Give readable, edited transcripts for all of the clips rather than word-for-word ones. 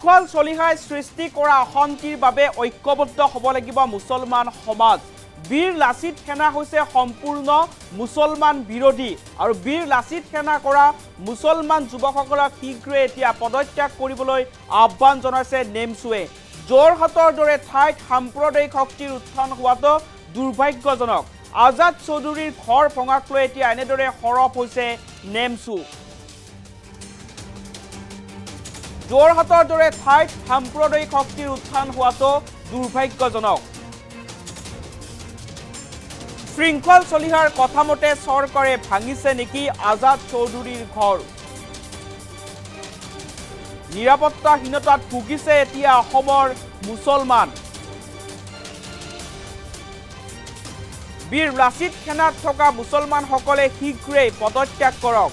খোৱাল চলিহাই সৃষ্টি কৰা অশান্তিৰ বাবে ঐক্যবদ্ধ হ'ব লাগিব মুছলমান সমাজ। বীৰ লাচিত সেনা হৈছে সম্পূৰ্ণ মুছলমান বিৰোধী আৰু বীৰ লাচিত সেনা কৰা মুছলমান যুৱকসকলক শীঘ্ৰে এতিয়া পদত্যাগ কৰিবলৈ আহ্বান জনাইছে নেমচুৱে। যোৰহাটৰ দৰে ঠাইত সাম্প্ৰদায়িক শক্তিৰ উত্থান হোৱাটো দুৰ্ভাগ্যজনক। আজাদ চৌধুৰীৰ ঘৰ ভঙাক লৈ এতিয়া এনেদৰে সৰব হৈছে নেমচু। যোৰহাটৰ দৰে ঠাইত সাম্প্ৰদায়িক শক্তিৰ উত্থান হোৱাটো দুৰ্ভাগ্যজনক। শৃংখল চলিহাৰ কথামতে চৰকাৰে ভাঙিছে নেকি আজাদ চৌধুৰীৰ ঘৰ? নিৰাপত্তাহীনতাত ভুগিছে এতিয়া অসমৰ মুছলমান। বীৰ লাচিত সেনাত থকা মুছলমানসকলে শীঘ্ৰেই পদত্যাগ কৰক।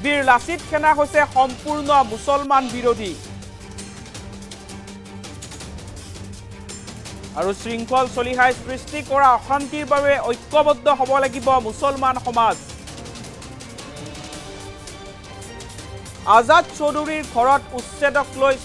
বীৰ লাচিত সেনা হৈছে সম্পূৰ্ণ মুছলমান বিৰোধী আৰু শৃংখল চলিহাই সৃষ্টি কৰা অশান্তিৰ বাবে ঐক্যবদ্ধ হ'ব লাগিব মুছলমান সমাজ। আজাদ চৌধুৰীৰ ঘৰত উচ্ছেদক লৈ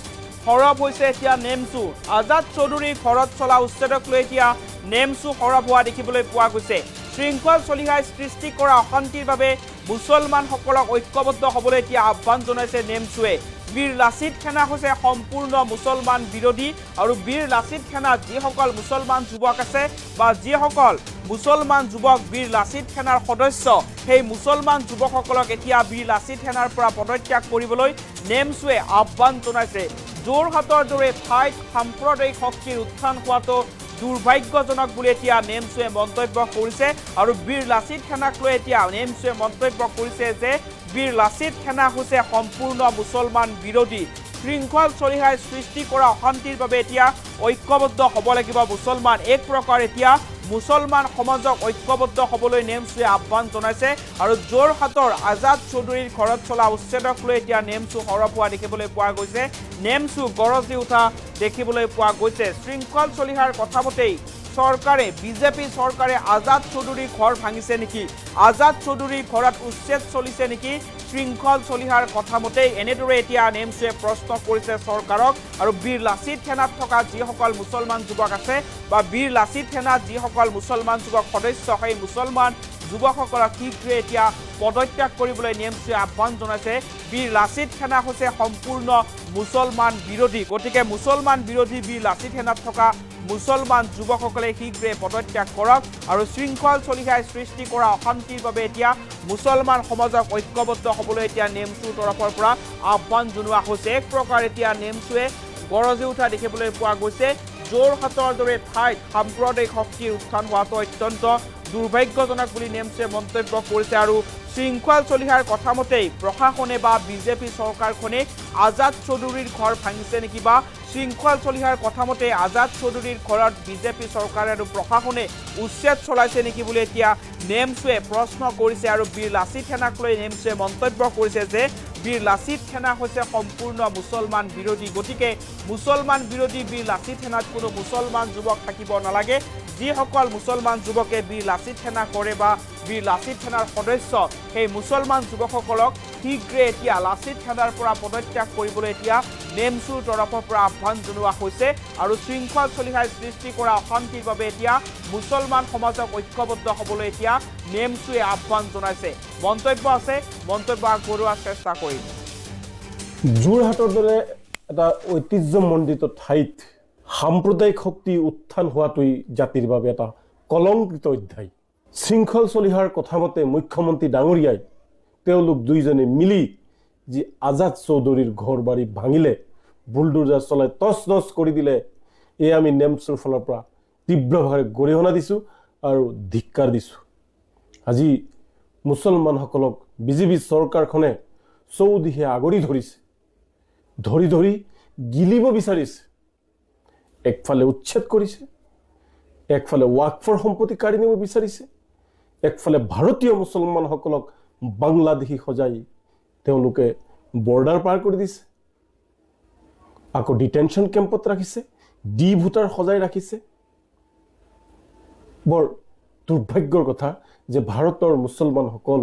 সৰব হৈছে এতিয়া নেমচু। আজাদ চৌধুৰীৰ ঘৰত চলা উচ্ছেদক লৈ এতিয়া নেমচু সৰব হোৱা দেখিবলৈ পোৱা গৈছে। শৃংখল চলিহাই সৃষ্টি কৰা অশান্তিৰ বাবে মুছলমানসকলক ঐক্যবদ্ধ হ'বলৈ এতিয়া আহ্বান জনাইছে নেমচুৱে। বীৰ লাচিত সেনা হৈছে সম্পূৰ্ণ মুছলমান বিৰোধী আৰু বীৰ লাচিত সেনাত যিসকল মুছলমান যুৱক আছে বা যিসকল মুছলমান যুৱক বীৰ লাচিত সেনাৰ সদস্য, সেই মুছলমান যুৱকসকলক এতিয়া বীৰ লাচিত সেনাৰ পৰা পদত্যাগ কৰিবলৈ নেমচুৱে আহ্বান জনাইছে। যোৰহাটৰ দৰে ঠাইত সাম্প্ৰদায়িক শক্তিৰ উত্থান হোৱাটো দুৰ্ভাগ্যজনক বুলি এতিয়া নেমচুৱে মন্তব্য কৰিছে আৰু বীৰ লাচিত সেনাক লৈ এতিয়া নেমচুৱে মন্তব্য কৰিছে যে বীৰ লাচিত সেনা হৈছে সম্পূৰ্ণ মুছলমান বিৰোধী। শৃংখল চলিহাই সৃষ্টি কৰা অশান্তিৰ বাবে এতিয়া ঐক্যবদ্ধ হ'ব লাগিব মুছলমান। এক প্ৰকাৰ এতিয়া মুছলমান সমাজক ঐক্যবদ্ধ হ'বলৈ নেমচুৱে আহ্বান জনাইছে আৰু যোৰহাটৰ আজাদ চৌধুৰীৰ ঘৰত চলা উচ্ছেদক লৈ এতিয়া নেমচু সৰব হোৱা দেখিবলৈ পোৱা গৈছে। নেমচু গৰজি উঠা দেখিবলৈ পোৱা গৈছে। শৃংখল চলিহাৰ কথামতেই চৰকাৰে বিজেপি চৰকাৰে আজাদ চৌধুৰীৰ ঘৰ ভাঙিছে নেকি? আজাদ চৌধুৰীৰ ঘৰত উচ্ছেদ চলিছে নেকি? শৃংখল চলিহাৰ কথামতেই এনেদৰে এতিয়া নেমচুৱে প্ৰশ্ন কৰিছে চৰকাৰক আৰু বীৰ লাচিত সেনাত থকা যিসকল মুছলমান যুৱক আছে বা বীৰ লাচিত সেনাত যিসকল মুছলমান যুৱক সদস্য, সেই মুছলমান যুৱকসকলক শীঘ্ৰে এতিয়া পদত্যাগ কৰিবলৈ নেমচুৱে আহ্বান জনাইছে। বীৰ লাচিত সেনা হৈছে সম্পূৰ্ণ মুছলমান বিৰোধী, গতিকে মুছলমান বিৰোধী বীৰ লাচিত সেনাত থকা মুছলমান যুৱকসকলে শীঘ্ৰে পদত্যাগ কৰক আৰু শৃংখল চলিহাই সৃষ্টি কৰা অশান্তিৰ বাবে এতিয়া মুছলমান সমাজক ঐক্যবদ্ধ হ'বলৈ এতিয়া নেমচুৰ তৰফৰ পৰা আহ্বান জনোৱা হৈছে। এক প্ৰকাৰ এতিয়া নেমচুৱে গৰজি উঠা দেখিবলৈ পোৱা গৈছে। যোৰহাটৰ দৰে ঠাইত সাম্প্ৰদায়িক শক্তিৰ উত্থান হোৱাটো অত্যন্ত দুৰ্ভাগ্যজনক বুলি নেমচুৱে মন্তব্য কৰিছে আৰু শৃংখল চলিহাৰ কথামতেই প্ৰশাসনে বা বিজেপি চৰকাৰখনে আজাদ চৌধুৰীৰ ঘৰ ভাঙিছে নেকি বা শৃংখল চলিহাৰ কথামতে আজাদ চৌধুৰীৰ ঘৰত বিজেপি চৰকাৰে আৰু প্ৰশাসনে উচ্ছেদ চলাইছে নেকি বুলি এতিয়া নেমচুৱে প্ৰশ্ন কৰিছে আৰু বীৰ লাচিত সেনাক লৈ নেমচুৱে মন্তব্য কৰিছে যে বীৰ লাচিত সেনা হৈছে সম্পূৰ্ণ মুছলমান বিৰোধী, গতিকে মুছলমান বিৰোধী বীৰ লাচিত সেনাত কোনো মুছলমান যুৱক থাকিব নালাগে। যিসকল মুছলমান যুৱকে বীৰ লাচিত সেনা কৰে বা বীৰ লাচিত সেনাৰ সদস্য, সেই মুছলমান যুৱকসকলক শীঘ্ৰে এতিয়া লাচিত সেনাৰ পৰা পদত্যাগ কৰিবলৈ এতিয়া নেমচুৰ তৰফৰ পৰা আহ্বান জনোৱা হৈছে আৰু শৃংখল চলিহাই সৃষ্টি কৰা অশান্তিৰ বাবে এতিয়া মুছলমান সমাজক ঐক্যবদ্ধ হ'বলৈ এতিয়া নেমচুৱে আহ্বান জনাইছে। মন্তব্য আছে, মন্তব্য আগবঢ়োৱাৰ চেষ্টা কৰিম। যোৰহাটৰ দৰে এটা ঐতিহ্যমণ্ডিত ঠাইত সাম্প্ৰদায়িক শক্তি উত্থান হোৱাটোই জাতিৰ বাবে এটা কলংকিত অধ্যায়। শৃংখল চলিহাৰ কথামতে মুখ্যমন্ত্ৰী ডাঙৰীয়াই তেওঁলোক দুইজনে মিলি যি আজাদ চৌধুৰীৰ ঘৰ বাৰী ভাঙিলে, বুলডোজাৰ চলাই তছ নছ কৰি দিলে, এই আমি নেমচুৰ ফালৰ পৰা তীব্ৰভাৱে গৰিহণা দিছোঁ আৰু ধিক্কাৰ দিছোঁ। আজি মুছলমানসকলক বিজেপি চৰকাৰখনে চৌদিশে আগৰি ধৰিছে, ধৰি ধৰি গিলিব বিচাৰিছে। একফালে উচ্ছেদ কৰিছে, একফালে ৱাকফৰ সম্পত্তি কাঢ়ি নিব বিচাৰিছে, একফালে ভাৰতীয় মুছলমানসকলক বাংলাদেশী সজাই তেওঁলোকে বৰ্ডাৰ পাৰ কৰি দিছে, আকৌ ডিটেনশ্যন কেম্পত ৰাখিছে, ডি ভোটাৰ সজাই ৰাখিছে। বৰ দুৰ্ভাগ্যৰ কথা যে ভাৰতৰ মুছলমানসকল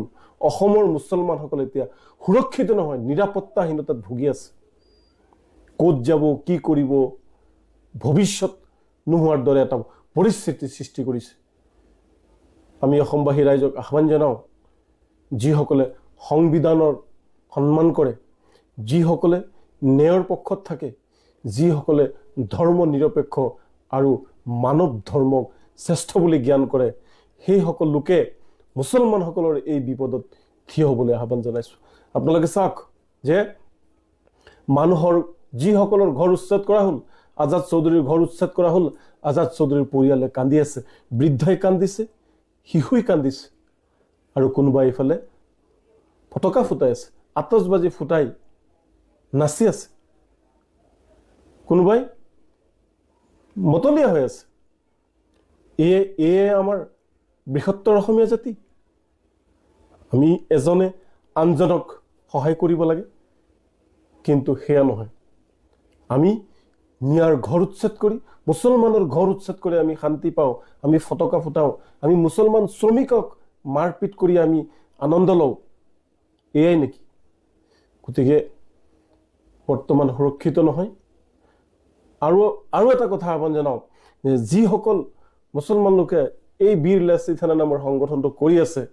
অসমৰ মুছলমানসকল এতিয়া সুৰক্ষিত নহয়, নিৰাপত্তাহীনতাত ভুগি আছে। ক'ত যাব, কি কৰিব, ভৱিষ্যত নোহোৱাৰ দৰে এটা পৰিস্থিতিৰ সৃষ্টি কৰিছে। আমি অসমবাসী ৰাইজক আহ্বান জনাওঁ, যিসকলে সংবিধানৰ সন্মান কৰে, যিসকলে ন্যায়ৰ পক্ষত থাকে, যিসকলে ধৰ্ম নিৰপেক্ষ আৰু মানৱ ধৰ্মক শ্ৰেষ্ঠ বুলি জ্ঞান কৰে, সেইসকল লোকে মুছলমানসকলৰ এই বিপদত থিয় হ'বলৈ আহ্বান জনাইছোঁ। আপোনালোকে চাওক যে মানুহৰ যিসকলৰ ঘৰ উচ্ছেদ কৰা হ'ল, আজাদ চৌধুৰীৰ ঘৰ উচ্ছেদ কৰা হ'ল, আজাদ চৌধুৰীৰ পৰিয়ালে কান্দি আছে, বৃদ্ধই কান্দিছে, শিশুই কান্দিছে, আৰু কোনোবাই এইফালে ফটকা ফুটাই আছে, আতচবাজি ফুটাই নাচি আছে, কোনোবাই মতলীয়া হৈ আছে। এয়ে আমাৰ বৃহত্তৰ অসমীয়া জাতি। আমি এজনে আনজনক সহায় কৰিব লাগে, কিন্তু সেয়া নহয়। আমি মিয়াৰ ঘৰ উচ্ছেদ কৰি, মুছলমানৰ ঘৰ উচ্ছেদ কৰি আমি শান্তি পাওঁ, আমি ফটকা ফুটাওঁ, আমি মুছলমান শ্ৰমিকক মাৰপিট কৰি আমি আনন্দ লওঁ, এয়াই নেকি? গতিকে বৰ্তমান সুৰক্ষিত নহয়। আৰু এটা কথা আহ্বান জনাওঁ, যিসকল মুছলমান লোকে এই বীৰ লাচিত থানা নামৰ সংগঠনটো কৰি আছে,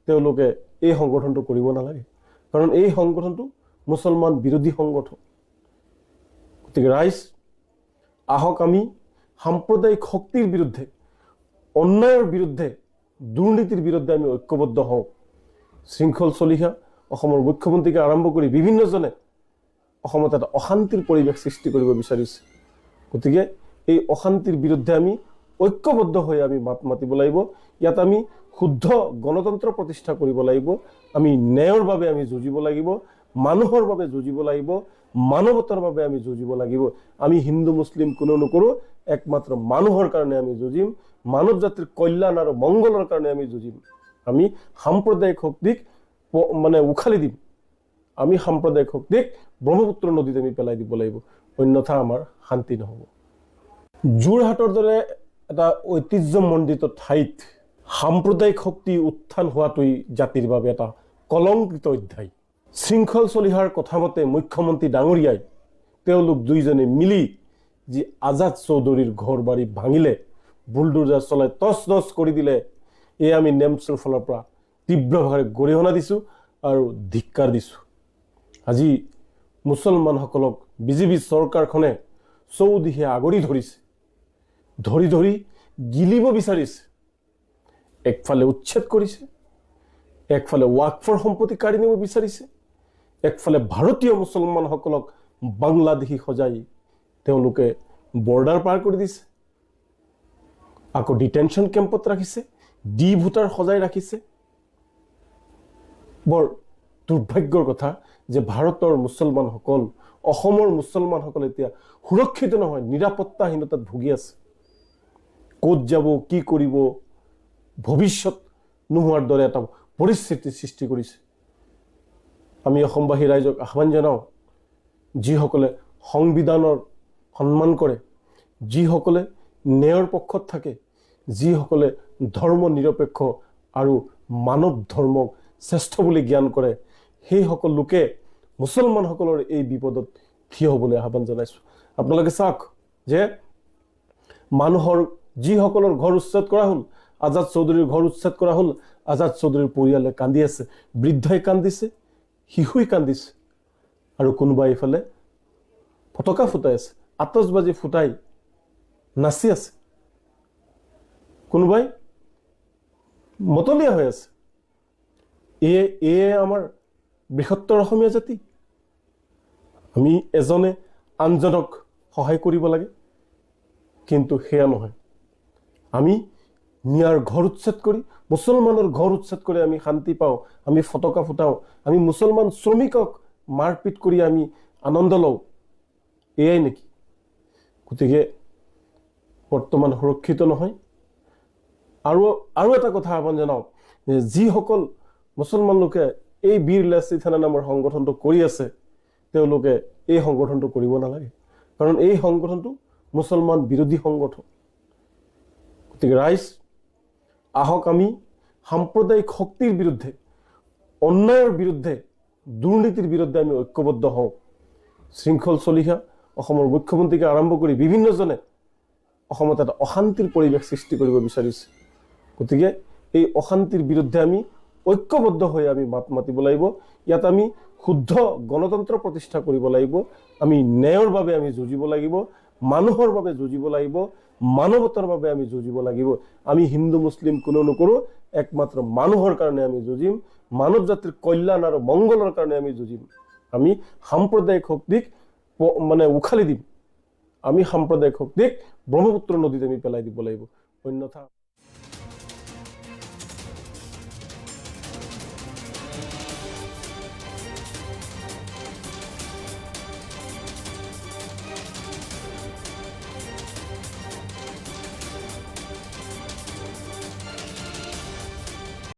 তেওঁলোকে এই সংগঠনটো কৰিব নালাগে, কাৰণ এই সংগঠনটো মুছলমান বিৰোধী সংগঠন। গতিকে ৰাইজ আহক, আমি সাম্প্ৰদায়িক শক্তিৰ বিৰুদ্ধে, অন্যায়ৰ বিৰুদ্ধে, দুৰ্নীতিৰ বিৰুদ্ধে আমি ঐক্যবদ্ধ হওঁ। শৃংখল চলিহা অসমৰ মুখ্যমন্ত্ৰীকে আৰম্ভ কৰি বিভিন্নজনে অসমত এটা অশান্তিৰ পৰিৱেশ সৃষ্টি কৰিব বিচাৰিছে। গতিকে এই অশান্তিৰ বিৰুদ্ধে আমি ঐক্যবদ্ধ হৈ আমি মাত মাতিব লাগিব। ইয়াত আমি শুদ্ধ গণতন্ত্ৰ প্ৰতিষ্ঠা কৰিব লাগিব, আমি ন্যায়ৰ বাবে আমি যুঁজিব লাগিব, মানুহৰ বাবে যুঁজিব লাগিব, মানৱতাৰ বাবে আমি যুঁজিব লাগিব। আমি হিন্দু মুছলিম কোনো নকৰোঁ, একমাত্ৰ মানুহৰ কাৰণে আমি যুঁজিম, মানৱ জাতিৰ কল্যাণ আৰু মংগলৰ কাৰণে আমি যুঁজিম। আমি সাম্প্ৰদায়িক শক্তিক উখালি দিম, আমি সাম্প্ৰদায়িক শক্তিক ব্ৰহ্মপুত্ৰ নদীত আমি পেলাই দিব লাগিব, অন্যথা আমাৰ শান্তি নহ'ব। যোৰহাটৰ দৰে এটা ঐতিহ্যমণ্ডিত ঠাইত সাম্প্ৰদায়িক শক্তি উত্থান হোৱাটোৱেই জাতিৰ বাবে এটা কলংকিত অধ্যায়। শৃংখল চলিহাৰ কথা মতে মুখ্যমন্ত্ৰী ডাঙৰীয়াই তেওঁলোক দুইজনে মিলি যি আজাদ চৌধুৰীৰ ঘৰ বাৰী ভাঙিলে, বুলডোজাৰ চলাই তছ নছ কৰি দিলে, এয়া আমি নেমছৰ ফালৰ পৰা তীব্ৰভাৱে গৰিহণা দিছোঁ আৰু ধিক্কাৰ দিছোঁ। আজি মুছলমানসকলক বিজেপি চৰকাৰখনে চৌদিশে আগৰি ধৰিছে, ধৰি গিলিব বিচাৰিছে। একফালে উচ্ছেদ কৰিছে, একফালে ৱাকফৰ সম্পত্তি কাঢ়ি নিব বিচাৰিছে, একফালে ভাৰতীয় মুছলমানসকলক বাংলাদেশী সজাই তেওঁলোকে বৰ্ডাৰ পাৰ কৰি দিছে, আকৌ ডিটেনশ্যন কেম্পত ৰাখিছে, ভোটাৰ সজাই ৰাখিছে। বৰ দুৰ্ভাগ্যৰ কথা যে ভাৰতৰ মুছলমানসকল, অসমৰ মুছলমানসকল এতিয়া সুৰক্ষিত নহয়, নিৰাপত্তাহীনতাত ভুগি আছে। ক'ত যাব, কি কৰিব, ভৱিষ্যত নোহোৱাৰ দৰে এটা পৰিস্থিতিৰ সৃষ্টি কৰিছে। আমি অসমবাসী ৰাইজক আহ্বান জনাওঁ, যিসকলে সংবিধানৰ সন্মান কৰে, যিসকলে ন্যায়ৰ পক্ষত থাকে, যিসকলে ধৰ্ম নিৰপেক্ষ আৰু মানৱ ধৰ্মক শ্ৰেষ্ঠ বুলি জ্ঞান কৰে, সেইসকল লোকে মুছলমানসকলৰ এই বিপদত থিয় হ'বলৈ আহ্বান জনাইছোঁ। আপোনালোকে চাওক যে মানুহৰ যিসকলৰ ঘৰ উচ্ছেদ কৰা হ'ল, আজাদ চৌধুৰীৰ ঘৰ উচ্ছেদ কৰা হ'ল, আজাদ চৌধুৰীৰ পৰিয়ালে কান্দি আছে, বৃদ্ধই কান্দিছে, শিশুই কান্দিছে, আৰু কোনোবাই এইফালে ফটকা ফুটাই আছে, আতচবাজি ফুটাই নাচি আছে, কোনোবাই মতলীয়া হৈ আছে। এয়ে আমাৰ বৃহত্তৰ অসমীয়া জাতি। আমি এজনে আনজনক সহায় কৰিব লাগে, কিন্তু সেয়া নহয়। আমি মিয়াৰ ঘৰ উচ্ছেদ কৰি, মুছলমানৰ ঘৰ উচ্ছেদ কৰি আমি শান্তি পাওঁ, আমি ফটকা ফুটাওঁ, আমি মুছলমান শ্ৰমিকক মাৰপিট কৰি আমি আনন্দ লওঁ, এয়াই নেকি? গতিকে বৰ্তমান সুৰক্ষিত নহয়। আৰু এটা কথা আহ্বান জনাওঁ, যিসকল মুছলমান লোকে এই বীৰ লাচিত থানা নামৰ সংগঠনটো কৰি আছে, তেওঁলোকে এই সংগঠনটো কৰিব নালাগে, কাৰণ এই সংগঠনটো মুছলমান বিৰোধী সংগঠন। গতিকে ৰাইজ আহক আমি সাম্প্ৰদায়িক শক্তিৰ বিৰুদ্ধে, অন্যায়ৰ বিৰুদ্ধে, দুৰ্নীতিৰ বিৰুদ্ধে আমি ঐক্যবদ্ধ হওঁ। শৃংখল চলিহা অসমৰ মুখ্যমন্ত্ৰীকে আৰম্ভ কৰি বিভিন্নজনে অসমত এটা অশান্তিৰ পৰিৱেশ সৃষ্টি কৰিব বিচাৰিছে। গতিকে এই অশান্তিৰ বিৰুদ্ধে আমি ঐক্যবদ্ধ হৈ আমি মাত মাতিব লাগিব। ইয়াত আমি শুদ্ধ গণতন্ত্ৰ প্ৰতিষ্ঠা কৰিব লাগিব। আমি ন্যায়ৰ বাবে আমি যুঁজিব লাগিব, মানুহৰ বাবে যুঁজিব লাগিব, মানৱতাৰ বাবে আমি যুঁজিব লাগিব। আমি হিন্দু মুছলিম কোনো নকৰোঁ, একমাত্ৰ মানুহৰ কাৰণে আমি যুঁজিম, মানৱ জাতিৰ কল্যাণ আৰু মংগলৰ কাৰণে আমি যুঁজিম। আমি সাম্প্ৰদায়িক শক্তিক উখালি দিম। আমি সাম্প্ৰদায়িক শক্তিক ব্ৰহ্মপুত্ৰ নদীত আমি পেলাই দিব লাগিব, অন্যথা